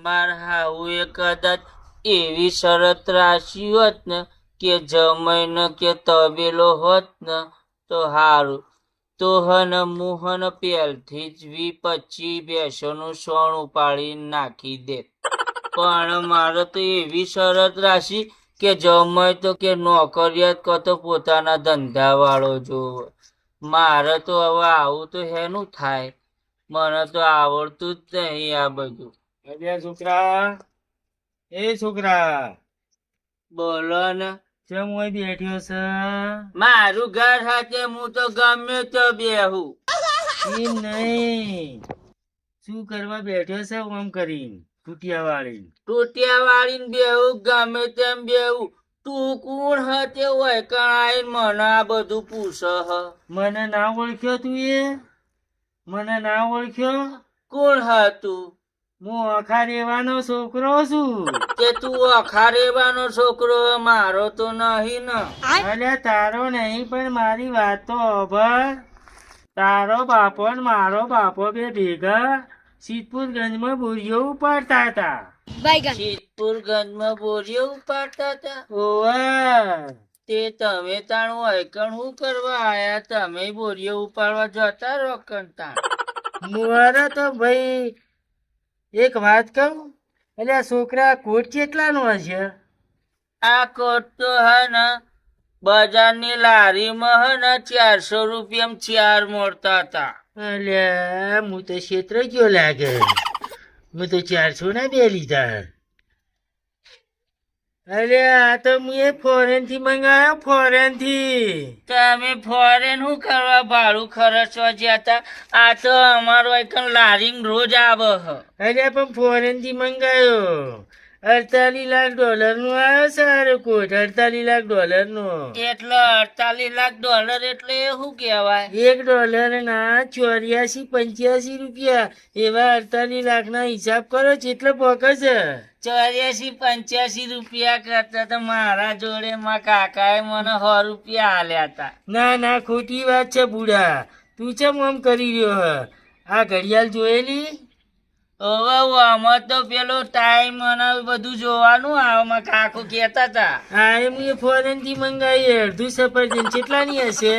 માર હાઉએ કદાચ એવી શરત રાશી હોત ને કે જમાઈને કે તબેલો હોત ને તો હારું. તો મોહન પહેલથી જ 20-25 ભેંસોનું સોણ ઉપાડી નાખી દે. પણ મારે તો એવી શરત રાશી કે જમાય તો કે નોકરિયાત કો તો પોતાના ધંધા વાળો જોવે. મારે તો હવે આવું તો હેનું થાય? મને તો આવડતું જ નહીં આ બધું. છોકરા, એ છોકરા, બોલો ને. કેમ હોય બેઠ્યો છે? મારું ઘર સાથે હું તો ગમે તો બેહું. એમ નહીં, શું કરવા બેઠ્યો છે? આમ કરીને તૂટિયા વાળી વાળીને બેહું, ગમે તેમ બેહું. તું કોણ હતે હોય કણાઈ મને આ બધું પૂછે હ? મને ના ઓળખ્યો તું? મને ના ઓળખ્યો? કોણ હતું? હું અખા રેવાનો છોકરો છું. કે તું અખા રેવાનો છોકરો? મારો તો નહીં ને. અલ્યા તારો નહીં, પણ મારી વાત તો સાંભળ. તારો બાપો ને મારો બાપો બે ભેગા સિદ્ધપુરગંજમાં બોરીઓ ઉપાડતા હતા. સિદ્ધપુરગંજમાં બોરીઓ ઉપાડતા હતા? ઓવે. તે તમે તાણું હૈકણ શું કરવા આયા? તમે બોરીઓ ઉપાડવા જતા રહો કંટાળ. મારે તો ભાઈ એક વાત કહું, એટલે છોકરા કોટ કેટલાનો હશે? આ કોટ તો હે ને બજારની લારીમાં હે ને 400 રૂપિયામાં 4 મળતા હતા. અલ્યા હું તો ક્ષેત્ર ગયો લાગે. હું તો 400 ના 2 લીધા. અરે આ તો હું ફોરેન થી મંગાયો, ફોરેન થી. તમે ફોરેન શું કરવા ભાડું ખર્ચવા જતા? આ તો અમારો એક લારીંગ રોજ આવે હ. અરે પણ ફોરેન થી મંગાયો. 48 લાખ ડોલર નો આવ્યો સારો કોટ. 48 લાખ ડોલર નો. એટલે 48 લાખ ડોલર એટલે શું કહેવાય? $1 ના 84-85 રૂપિયા. એવા 48 લાખ ના હિસાબ કરો કેટલો પોકે છે? 84-85 રૂપિયા કરતા તો મારા જોડે મારા કાકાએ મને 100 રૂપિયા આલ્યા હતા. ના ના, ખોટી વાત છે બુડા. તું ચમ આમ કરી રહ્યો હ? આ ઘડિયાળ જોયેલી? હવે આમાં તો પેલો ટાઈમ અને બધું જોવાનું આમાં કાકો કહેતા હતા. હા, એ હું ફોરેન થી મંગાવી. અડધું સફરજન કેટલાની હશે?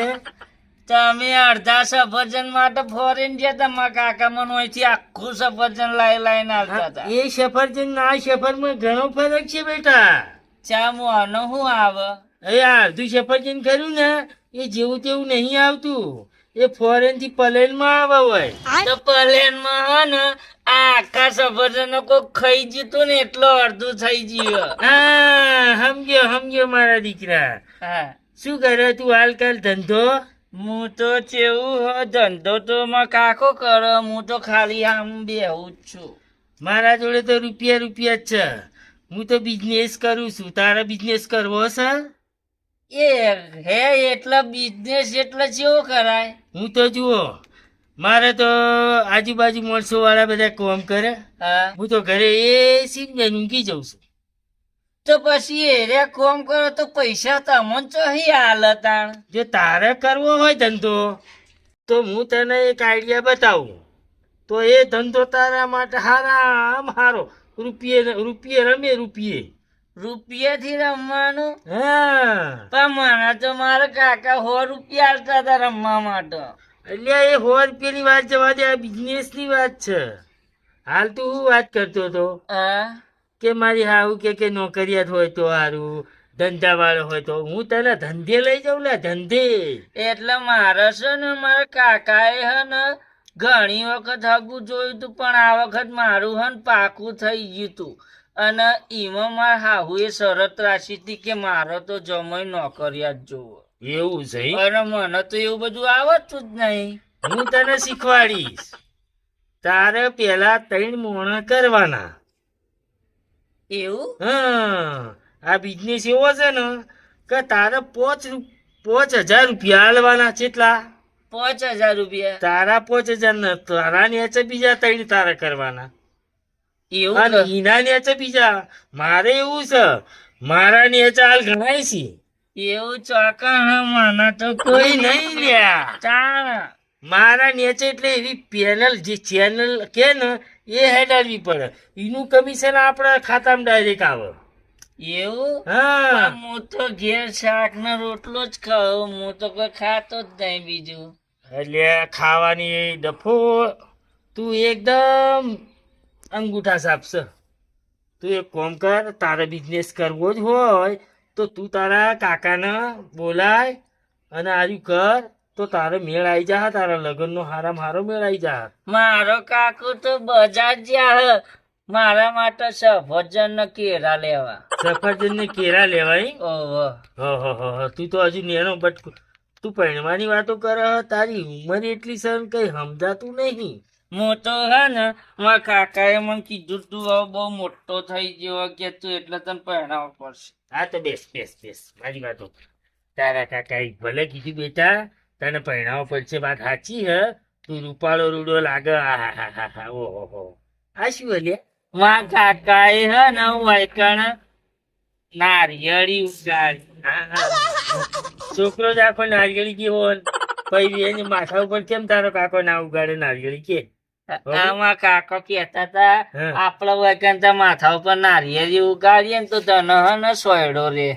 તમે અડધા સફરજન માટે ફોરેન જતા? મારા કાકા મને અહીંથી આખું સફરજન લાઈને આવતા હતા. એ સફરજન ના સફરમાં ઘણો ફરક છે બેટા. ચા મોનો શું આવે? એ અડધું સફરજન ખરું ને, એ જેવું તેવું નહીં આવતું. એ ફોરેન થી પ્લેન માં આવે હોય. તો પ્લેન માં હે ને આ આખા સફરજન કોક ખાઈ જતું ને એટલો અડધું થઈ ગયું. હા, સમજ્યો મારા દીકરા. હા, શું કરે તું હાલકાલ ધંધો? હું તો ચેવું હો, ધંધો તો માં કાકો કરે, હું તો ખાલી આમ બેહું જ છું. મારા જોડે તો રૂપિયા જ છે. હું તો બિઝનેસ કરું છું. તારે બિઝનેસ કરવો છે? એ હે એટલે બિઝનેસ એટલે કેવો કરાય? હું તો જુઓ, મારે તો આજુબાજુ માણસો વાળા બધા કામ કરે. હા, હું તો ઘરે એ સીને ઊંઘી જાઉં છું. તો પછી એરે કોમ કરો તો પૈસા તમને ચોહી હાલે તાણ? જો તારે કરવો હોય ધંધો તો હું તને એક આઈડિયા બતાવું. તો એ ધંધો તારા માટે હારો. રૂપિયે રમે રૂપિયે. રૂપિયાથી રમવાનું? હા, પણ મને તો મારા કાકા 100 રૂપિયા આલતા હતા રમવા માટે. એટલે એ 100 રૂપિયાની વાત જવા દે, આ બિઝનેસ ની વાત છે. હાલ તું શું વાત કરતો હતો? હા, કે મારી હાવ કે નોકરિયાત હોય તો સારું, ધંધા વાળો હોય તો. હું તને ધંધે લઈ જાઉં લે, ધંધે. એટલે મારે છે ને મારા કાકાએ હે ને ઘણી વખત હગું જોયું તું, પણ આ વખત મારું હે ને પાકું થઈ ગયું તું. અને એમાં મારા હાહુએ શરત રાખી હતી કે મારે તો જમાઈ નોકરિયાત જોવો. એવું છે? અને મને તો એવું બધું આવડતું જ નહીં. હું તને શીખવાડીશ. તારે પેલા 3 મોણા કરવાના. એવું? હા, આ બિઝનેસ એવો છે ને કે તારે 5,000 રૂપિયા હાલવાના. કેટલા? 5,000 રૂપિયા? તારા 5,000 ને તારા નેચે બીજા 3 તારે કરવાના. એવું? અને ઈના નેચે બીજા. મારે એવું છે, મારા નેચે હાલ ગણાય છે. એવું ચોકણ મને તો કોઈ નહીં લ્યા. ચાણ મારા નેચે એટલે એવી પેનલ જે ચેનલ કે ને એ હેડાડવી પડે, એનું કમિશન આપણા ખાતામાં ડાયરેક્ટ આવે. એવું હા હું તો ઘેર શાક ને રોટલો જ ખાઉં, હું તો કોઈ ખાતો જ નહીં બીજું. એટલે ખાવાની ડફો, તું એકદમ અંગૂઠા સાપ છે. તું એક કામ કર, તારે બિઝનેસ કરવો જ હોય તો તું તારા કાકાને બોલાય અને આર્યું કર તો તારે મેળ આવી જા, તારા લગ્નનો હારામાં હારો મેળ આવી જા. મારો કાકુ તો બજાર જ્યાં મારા માટે સફરજન ને કેરા લેવા. સફરજન ને કેરા લેવાય. ઓહો તું તો હજુ નેનો બટકું, તું પરણવાની વાતો કરે, તારી ઉંમર એટલી છે ને કઈ સમજાતું નહીં. હું તો હે ને મારા કાકાએ મને કીધું તું હવે બહુ મોટો થઈ ગયો કે તું એટલે તને પહેરાવવો પડશે. હા તો બેસ બેસ બેસ, મારી વાતો તારા કાકાએ ભલે કીધું બેટા તને પહેણાવો પડશે, વાત સાચી હે, તું રૂપાળો રૂડો લાગે. આહાહાહા, ઓહો, આ શું અલ્યા? મારા કાકાએ હે ને વૈકણ નારિયેળી ઉગાડી. છોકરો જ આખો નારિયેળી કેવો પછી એને માથા ઉપર કેમ તારો કાકો ના ઉગાડે નારિયેળી કે? આમાં કાકો કેતા હતા હા. આપડે વૈકણ તો માથા ઉપર નારિયેળી ઉગાડીએ ને તો તને હે ને સોયડો રે.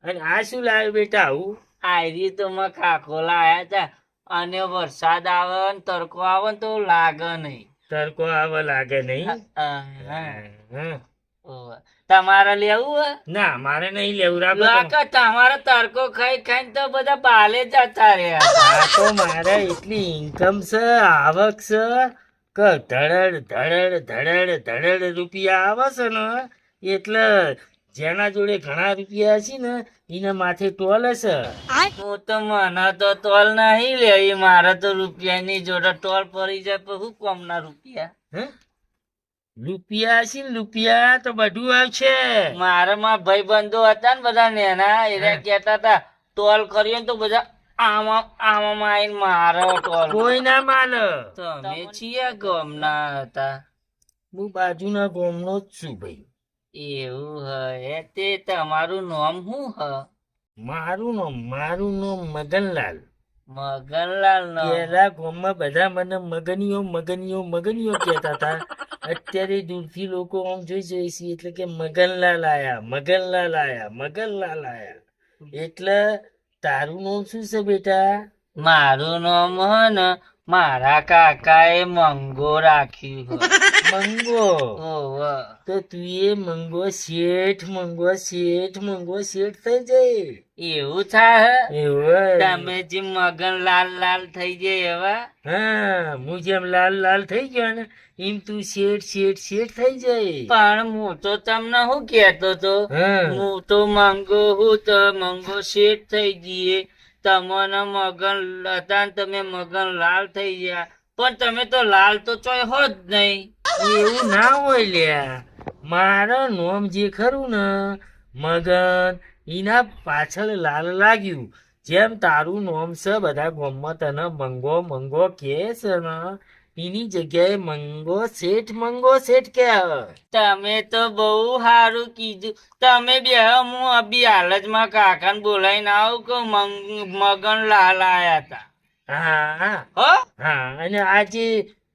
અને આ શું લાવ્યો બેટા આવું? આયરી તો માં કાકો લાયા હતા, અને વરસાદ આવે ને તડકો આવે ને તો લાગે નહીં. તડકો આવા લાગે નહીં. હા. ઓવે. તમારે લેવું હે? ના મારે નહીં લેવું. રાખો તો. લાગે તમારે તડકો ખાઈ ખાઈને તો બધા બાલે જતા રહ્યા. આ તો મારે એટલી ઇન્કમ છે, આવક છે કે ધડડ ધડડ ધડડ ધડડ રૂપિયા આવે છે ને, એટલે જેના જોડે ઘણા રૂપિયા છે ને એના માથે ટોલ હશે. હું તો મને તો તોલ નહીં લેવી, મારે તો રૂપિયાની જોડે ટોલ પડી જાય તો શું કોમના રૂપિયા. હે? રૂપિયા છે ને રૂપિયા તો બધું આવશે. મારે મારા ભાઈ બંધો હતા ને બધા નેના એ કેતા હતા ટોલ કરીએ ને તો બધા આમાં આમાં આવીને મારે ટોલ. કોઈ ના માલ. તમે છીએ ગમના હતા. હું બાજુના ગામનો જ છું ભાઈ. એવું હે તે તમારું નામ શું હ? મારું નામ મગનલાલ. મગનલાલ નો. પેલા ગામમાં બધા મને મગનીઓ મગનીઓ મગનીઓ કહેતા હતા. અત્યારે દૂરથી લોકો આમ જોઈ જાય છે એટલે કે મગનલાલ આયા, મગનલાલ આયા, મગનલાલ આયા. એટલે તારું નામ શું છે બેટા? મારું નામ હ ને મારા કાકાએ મંગો રાખ્યું હ. મંગો. ઓહો. તો તું એ મંગો શેઠ, મંગો શેઠ, મંગો શેઠ થઈ જાય. એવું થાય હે? એવું? તમે જે મગન લાલ લાલ થઈ જાય એવા? હા, હું જેમ લાલ લાલ થઈ ગયો ને એમ તું શેઠ શેઠ શેઠ થઈ જાય. પણ હું તો તમને શું કેતો તો, હા. હું તો મંગો હું તો મંગો શેઠ થઈ જઈએ, તમને મગન હતા ને તમે મગન લાલ થઈ ગયા, પણ તમે તો લાલ તો ચોય હો જ નહીં. એવું ના હોય લ્યા. મારા નોમ જે ખરું ને મગન, એના પાછળ લાલ લાગ્યું. જેમ તારું નોમ છે બધા ગામમાં તને મંગો મંગો કે છે ને, એની જગ્યાએ મંગો શેઠ કે. તમે તો બહુ સારું કીધું. તમે બે હું અભી હાલ જ માં કાકાને બોલાવીને આવું કે મગન લાલ આયા હતા. હા હો. હા, અને આ જે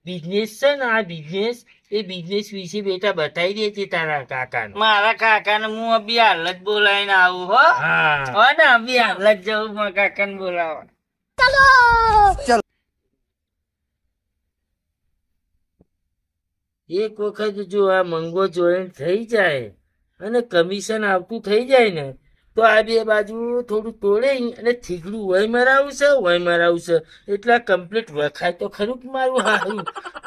બિઝનેસ છે ને, આ બિઝનેસ એ બિઝનેસ વિશે બેટા બતાવી દે તારા કાકાને. મારા કાકાને હું અભી હાલ જ બોલાવીને આવું હો. હા. હો ને અભી હાલ જ જવું મારા કાકાને બોલાવવા. એક વખત જો આ મંગો જોઈન્ટ થઈ જાય અને કમિશન આવતું થઈ જાય ને, તો આ બે બાજુ થોડું તોડે અને થીગડું વય મરાવું છે એટલે કમ્પ્લીટ વખાય તો ખરું કે મારું હારું.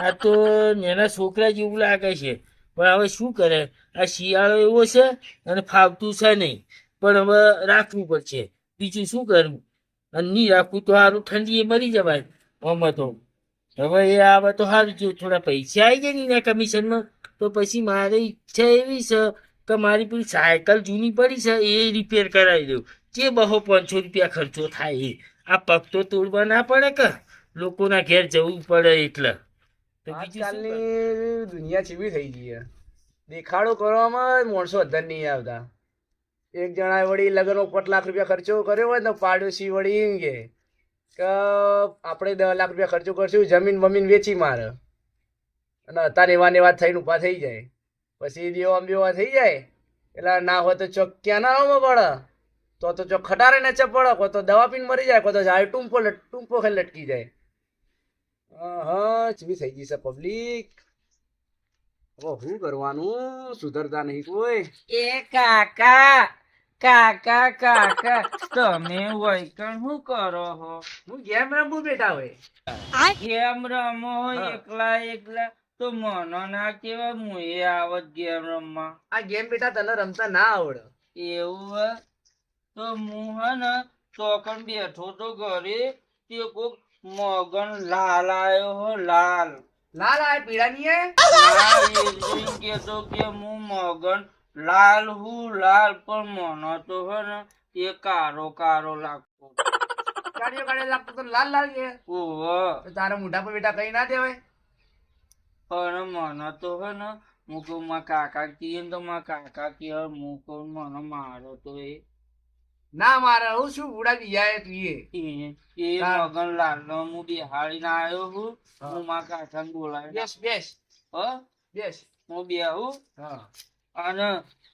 આ તો નાના છોકરા જેવું લાગે છે, પણ હવે શું કરે, આ શિયાળો એવો છે અને ફાવતું છે નહીં, પણ હવે રાખવું પડશે, બીજું શું કરવું. અને નહીં રાખવું તો સારું, ઠંડી એ મરી જવાય આમાં તો. હવે એ આવે તો સારું, જો થોડા પૈસા આવી જાય ને એના કમિશનમાં, તો પછી મારી ઈચ્છા એવી છે કે મારી પેલી સાયકલ જૂની પડી છે એ રિપેર કરાવી દઉં. જે 200-500 રૂપિયા ખર્ચો થાય એ. આ પગ તો તોડવા ના પડે કે લોકોના ઘેર જવું પડે એટલે. તો બીજું શું કરું? આજકાલની દુનિયા ચીવી થઈ ગઈ છે. દેખાડો કરવામાં માણસો અધર નહીં આવતા. એક જણા વળી લગ્નમાં 5 લાખ રૂપિયા ખર્ચો કર્યો હોય ને પાડોશી વળી એમ કે કે આપણે 10 લાખ રૂપિયા ખર્ચો કરશું, જમીન બમીન વેચી મારે, અને અત્યારે એવા ને એવા થઈને ઊભા થઈ જાય, પછી બેવા થઈ જાય, એટલે ના હોય તો ચોક ક્યાં ના પડે, તો ચોક ખટારે નચે પડે, કોઈ તો દવા પીને મરી જાય, કોઈ તો જાય ટૂંપો ખાઈ લટકી જાય. હા ચીવી થઈ ગઈ છે પબ્લિક. હવે શું કરવાનું, સુધરતા નહીં કોઈ. એ કાકા કાકા કાકા તમે વૈકણ શું કરો હો? હું ગેમ રમવું બેટા હોય. ગેમ રમો હા. એકલા તો મનો ના કેવા મુએ આવત ગેમ રમવા. આ ગેમ બેટા તને રમતા ના આવડે. એવું હે? તો હું હે ને ચોકન બેઠો તો ઘરે તે કોક મગન લાલ આયો હો લાલ. લાલ આ પીડા ની હે. લાલ એ કેતો કે હું મગન લાલ હું લાલ, પણ મને તો હે ને એ કારો કારો લાગતો. કાઢે લાગતો તો લાલ લાલ કે. ઓહો. તો તારા મોઢા પર બેટા કઈ ના દેવાય. પણ મને તો હે ને હું કહું મારા કાકા કીએ ને તો મારા કાકા કે હું કહું મને મારો તો એ ના મારે હું શું બુડા બીજાય તું એ. એ હા. મગન લાલ નો હું બિહાડીને આવ્યો હું. હા. હું મારા કાકાને બોલાવી બેસ બેસ બેસ. હું બેહું. હા અને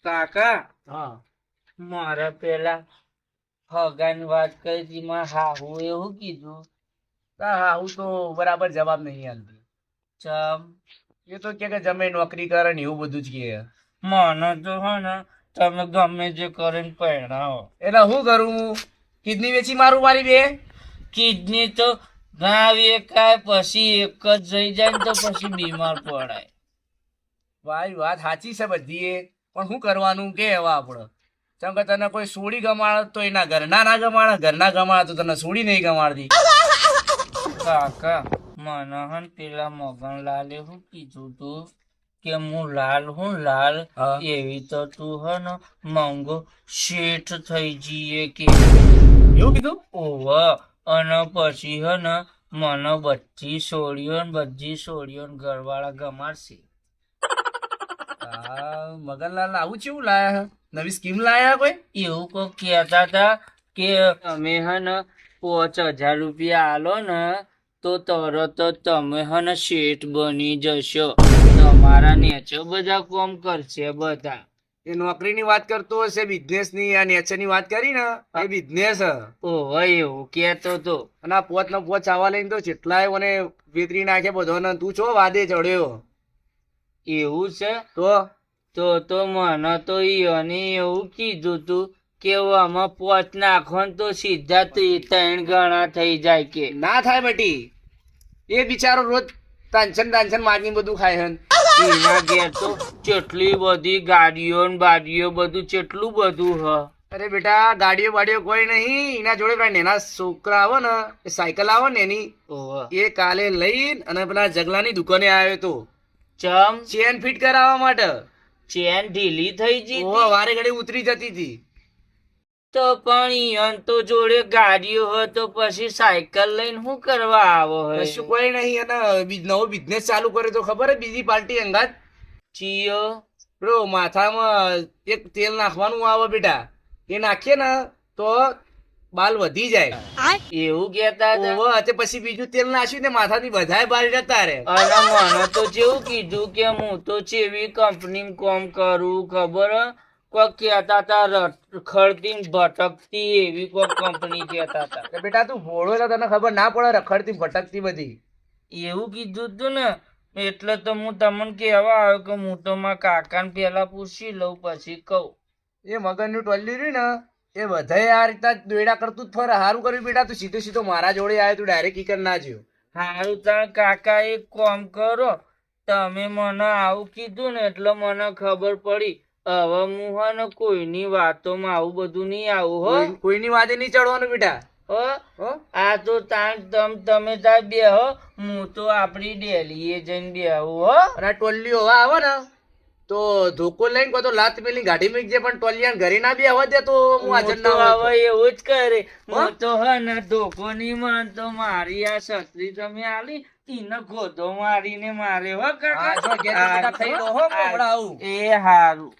કાકા હા મારે પેલા હગાની વાત કરી હતી, મારા હાહુ એવું કીધું. હા હું તો બરાબર જવાબ નહીં આલતી. ચમ એ તો કે જમે નોકરી કરે ને એવું બધું જ કે. મને તો હે ને તમે ગમે જે કરીને પહેરાવો. એટલે હું કરું, કિડની વેચી મારું મારી બે. કિડની તો ના વેકાય, પછી એક જ જઈ જાય ને તો પછી બીમાર પડાય. ભાઈ વાત સાચી છે બધી એ, પણ શું કરવાનું કે હવે આપણે. જેમ કે તને કોઈ સોડી ગમાડે તો એના ઘરના ના ગમાડે, ઘરના ગમાડે તો તને સોડી નહીં ગમાડતી. કાકા મને હન પેલા મગન લાલે શું કીધું તું કે હું લાલ હું લાલ, હા. એવી તો તું હે ને મંગો શેઠ થઈ જઈએ કે. એવું કીધું. ઓવ. અને પછી હે ને મને બધી સોળીઓ ને ઘરવાળા ગમાડશે. હા મગનલાલ આવું ચેવું લાયા હે? નવી સ્કીમ લાયા કોઈ? એવું કોઈ કહેતા હતા કે તમે હે ને 5,000 રૂપિયા આલો ને તો તરત જ તમે હે ને શેઠ બની જશો, તમારા નેચો બધા કોમ કરશે બધા. એ નોકરીની વાત કરતો હશે, બિઝનેસ ની. આ નેચરની વાત કરી ને એ બિઝનેસ હે. ઓહો એવું કેતો તો. અને આ પોચ નો પોચ આવા લઈને તો જેટલાય મને વેતરી નાખે બધોને. તું છો વાદે ચડ્યો એવું છે? તો તો મને તો ઈયોને એવું કીધું તું કે આમાં 5 નાખો ને તો સીધા 3 ગણા થઈ જાય કે. ના થાય બેટી. એ બિચારો રોજ તાંછન માગીને બધું ખાય હન. એના ઘેર તો કેટલી બધી ગાડીઓ ને બાડીઓ બધું કેટલું બધું હ. અરે બેટા ગાડીઓ બાડીઓ કોઈ નહીં. એના જોડે પેલા નેના છોકરા આવે ને, એ સાયકલ આવે ને એની, ઓહો. એ કાલે લઈને અને પેલા જગલાની દુકાને આવ્યો તો ચમ ચેન ફિટ કરાવવા માટે. ચેન ઢીલી થઈ જી ઓહો, વારે ઘડી ઉતરી જતી હતી. તો પણ ઈયોન તો જોડે ગાડીઓ હોય તો પછી સાયકલ લઈને શું કરવા આવો હોય? કશું કોઈ નહીં. અને નવો બિઝનેસ ચાલુ કર્યો તો ખબર હે? બીજી પાર્ટી અંગાત ચિયો પેલો માથામાં એક તેલ નાખવાનું આવે બેટા. એ નાખીએ ને તો બાલ વધી જાય. એવું કેતા હતા. ઓહો, તે પછી બીજું તેલ નાખ્યું ને માથાથી બધાય બાલ જતા રે. અને મને તો જેવું કીધું કે હું તો ચેવી કંપની કોમ કરું ખબર હે? કોઈ કહેતા હતા રખડતી ને ભટકતી એવી કોઈ કંપની કહેતા હતા. તો બેટા તું ભોળો તો તને ખબર ના પડે, રખડતી ભટકતી બધી. એવું કીધું તું ને, એટલે તો હું તમને કહેવા આવ્યો કે હું તો મારા કાકાને પેલા પૂછી લઉં પછી કહું. એ મગનનું ટોલ્યું રહ્યું ને એ બધાય આ રીતના દોયડા કરતું જ ફરે. સારું કર્યું બેટા તું સીધો મારા જોડે આવ્યો, તું ડાયરેક્ટ ઈકર ના જ્યો. હારું તાર કાકા એક કામ કરો, તમે મને આવું કીધું ને એટલે મને ખબર પડી. હવે હું હે ને કોઈની વાતોમાં આવું બધું નહીં આવું હો. કોઈની વાતે નહીં ચડવાનું બેટા. હો હો? આ તો તમે તાર બેહો, હું તો આપણી ડેલીએ જઈને બેહું હો. અને આ ટોલિયો હવા આવે ને તો ધોકો લઈને કોઈ તો લાત મેલી ગાડી મૂકજે, પણ ટોલિયા ઘરે ના બે હવા દે તો હું હાજર હું તો ના હવે હોય. એવું જ કરે. હો? હું તો હે ને ધોકો નહીં માનતો. મારી આ છત્રી તમે આલી એને ગોધો મારીને મારે હો હા, જો ઘેર કાકા. બેટા ખાઈ લો હો, હમણાં આવું. એ હારું.